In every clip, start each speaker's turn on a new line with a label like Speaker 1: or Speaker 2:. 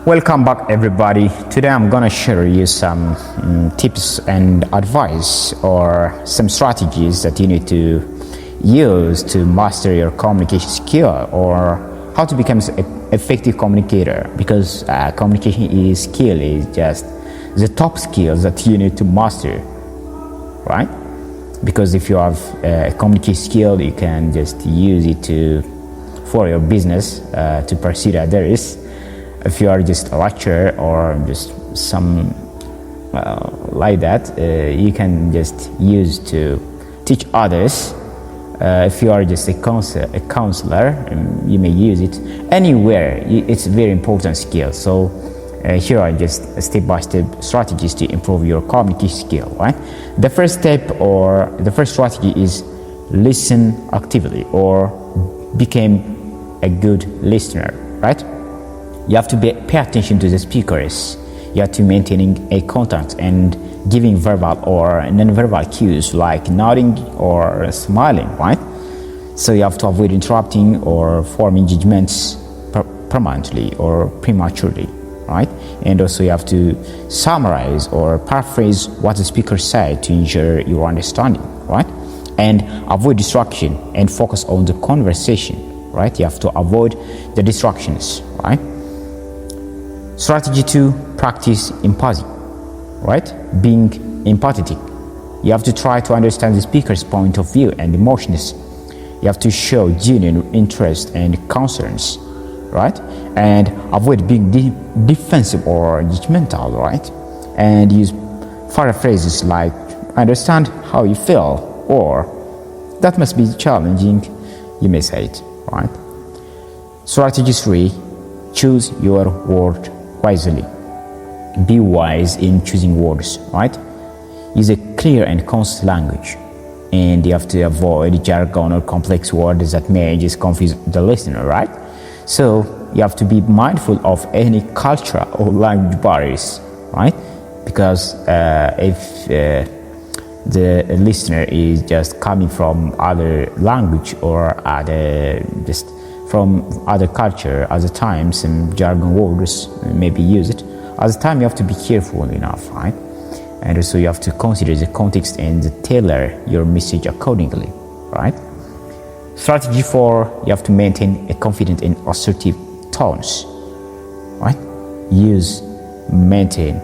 Speaker 1: Welcome back everybody. Today I'm gonna share you some tips and advice or some strategies that you need to use to master your communication skill or how to become an effective communicator, because communication skill is just the top skills that you need to master, right? Because if you have a communication skill, you can just use it for your business to pursue others. If you are just a lecturer or just some like that, you can just use to teach others. If you are just a counselor, you may use it anywhere. It's a very important skill. So here are just step-by-step strategies to improve your communication skill, right? The first step or the first strategy is listen actively or become a good listener, right? You have to pay attention to the speakers. You have to maintaining a contact and giving verbal or non-verbal cues like nodding or smiling, right? So you have to avoid interrupting or forming judgments permanently or prematurely, right? And also you have to summarize or paraphrase what the speaker said to ensure your understanding, right? And avoid distraction and focus on the conversation, right? You have to avoid the distractions, right? Strategy 2, practice empathy, right? Being empathetic. You have to try to understand the speaker's point of view and emotions. You have to show genuine interest and concerns, right? And avoid being defensive or judgmental, right? And use phrases like, I understand how you feel, or that must be challenging, you may say it, right? Strategy 3, choose your word wisely. Be wise in choosing words, right? Use a clear and concise language, and you have to avoid jargon or complex words that may just confuse the listener, right? So you have to be mindful of any cultural or language barriers, right? Because if the listener is just coming from other language or just from other culture, other times, some jargon words maybe use it. At the time, you have to be careful enough, right? And also you have to consider the context and tailor your message accordingly, right? Strategy 4, you have to maintain a confident and assertive tones, right? Maintain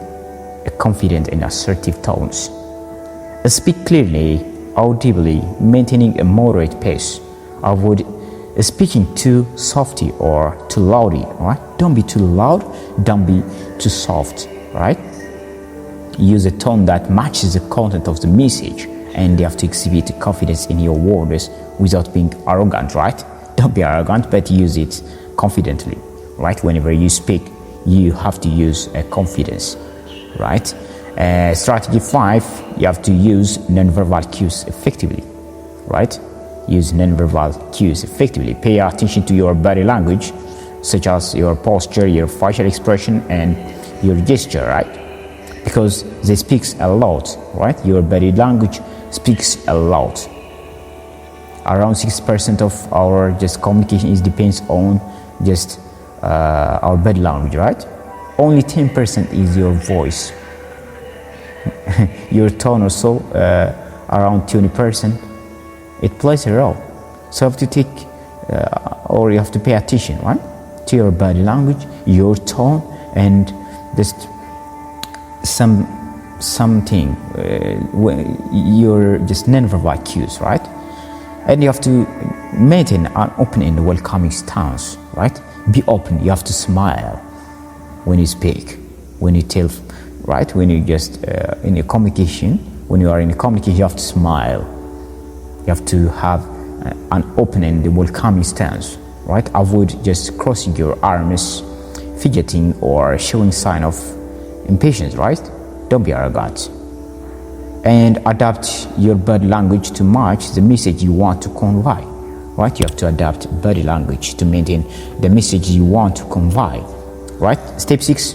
Speaker 1: a confident and assertive tones. Speak clearly, audibly, maintaining a moderate pace. Avoid speaking too softly or too loudly, right? Don't be too loud, don't be too soft, right? Use a tone that matches the content of the message, and you have to exhibit confidence in your words without being arrogant, right? Don't be arrogant, but use it confidently, right? Whenever you speak, you have to use confidence, right? Strategy 5, you have to use non-verbal cues effectively, right? Use non-verbal cues effectively. Pay attention to your body language, such as your posture, your facial expression, and your gesture, right? Because they speak a lot, right? Your body language speaks a lot. Around 6% of our just communication depends on just our body language, right? Only 10% is your voice. Your tone also around 20%. It plays a role. So you have to take or you have to pay attention, right? To your body language, your tone, and just something your just non-verbal cues, right? And you have to maintain an open and welcoming stance, right? Be open. You have to smile when you speak, when you tell, right? When you just in your communication, when you are in a communication, you have to smile. You have to have an open and welcoming stance, right? Avoid just crossing your arms, fidgeting, or showing sign of impatience, right? Don't be arrogant. And adapt your body language to match the message you want to convey, right? You have to adapt body language to maintain the message you want to convey, right? Step 6,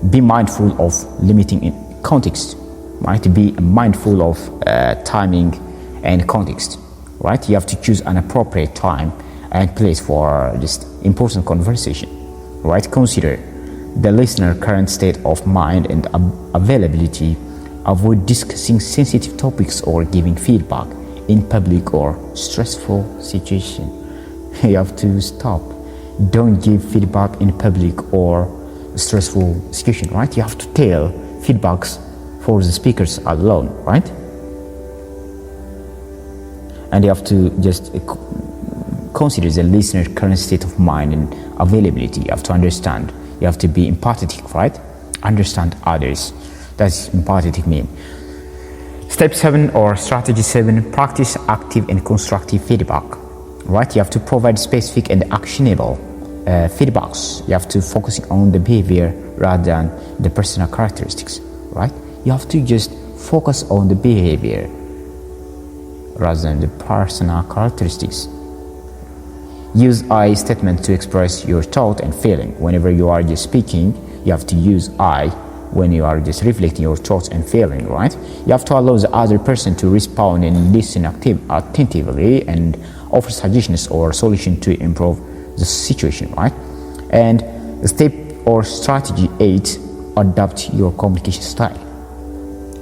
Speaker 1: be mindful of limiting in context, right? Be mindful of timing and context, right? You have to choose an appropriate time and place for just important conversation, right? Consider the listener current state of mind and availability. Avoid discussing sensitive topics or giving feedback in public or stressful situation. You have to stop. Don't give feedback in public or stressful situation, right? You have to tell feedbacks for the speakers alone, right? And you have to just consider the listener's current state of mind and availability. You have to understand. You have to be empathetic, right? Understand others. That's empathetic mean. Step 7 or strategy 7, practice active and constructive feedback, right? You have to provide specific and actionable feedbacks. You have to focus on the behavior rather than the personal characteristics, right? You have to just focus on the behavior rather than the personal characteristics. Use I statement to express your thought and feeling. Whenever you are just speaking, you have to use I when you are just reflecting your thoughts and feeling, right? You have to allow the other person to respond and listen attentively and offer suggestions or solution to improve the situation, right? And step or strategy 8, adapt your communication style,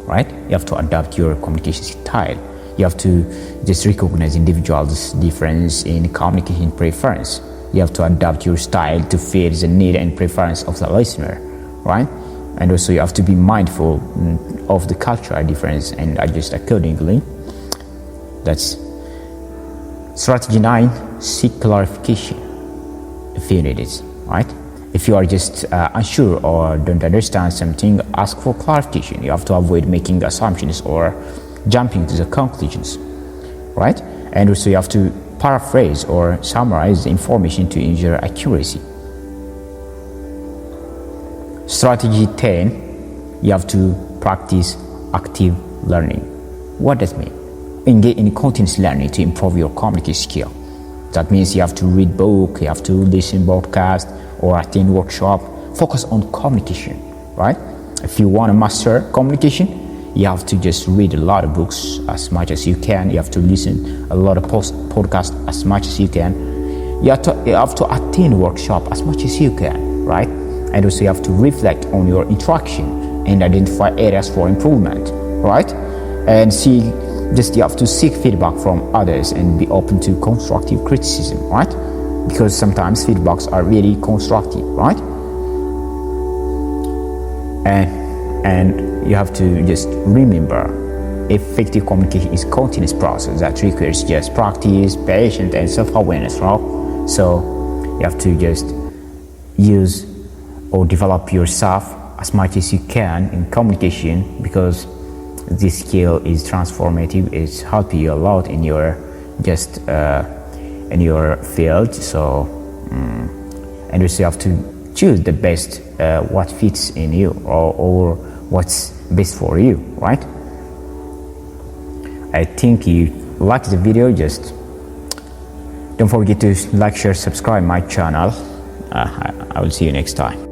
Speaker 1: right? You have to adapt your communication style. You have to just recognize individuals' difference in communication preference. You have to adapt your style to fit the need and preference of the listener, right? And also you have to be mindful of the cultural difference and adjust accordingly. That's strategy 9, seek clarification if you need it, right? If you are just unsure or don't understand something, ask for clarification. You have to avoid making assumptions or jumping to the conclusions, right? And also you have to paraphrase or summarize the information to ensure accuracy. Strategy 10, you have to practice active learning. What does it mean? Engage in continuous learning to improve your communication skill. That means you have to read book, you have to listen broadcast or attend workshop. Focus on communication, right? If you want to master communication, you have to just read a lot of books as much as you can. You have to listen a lot of podcasts as much as you can. You have to attend workshop as much as you can, right? And also you have to reflect on your interaction and identify areas for improvement, right? And you have to seek feedback from others and be open to constructive criticism, right? Because sometimes feedbacks are really constructive, right? And you have to just remember, effective communication is a continuous process that requires just practice, patience, and self-awareness, right? So you have to just use or develop yourself as much as you can in communication, because this skill is transformative. It's helping you a lot in your in your field. So and also you have to choose the best what fits in you or what's best for you, right? I think you liked the video. Just don't forget to like, share, subscribe my channel. I will see you next time.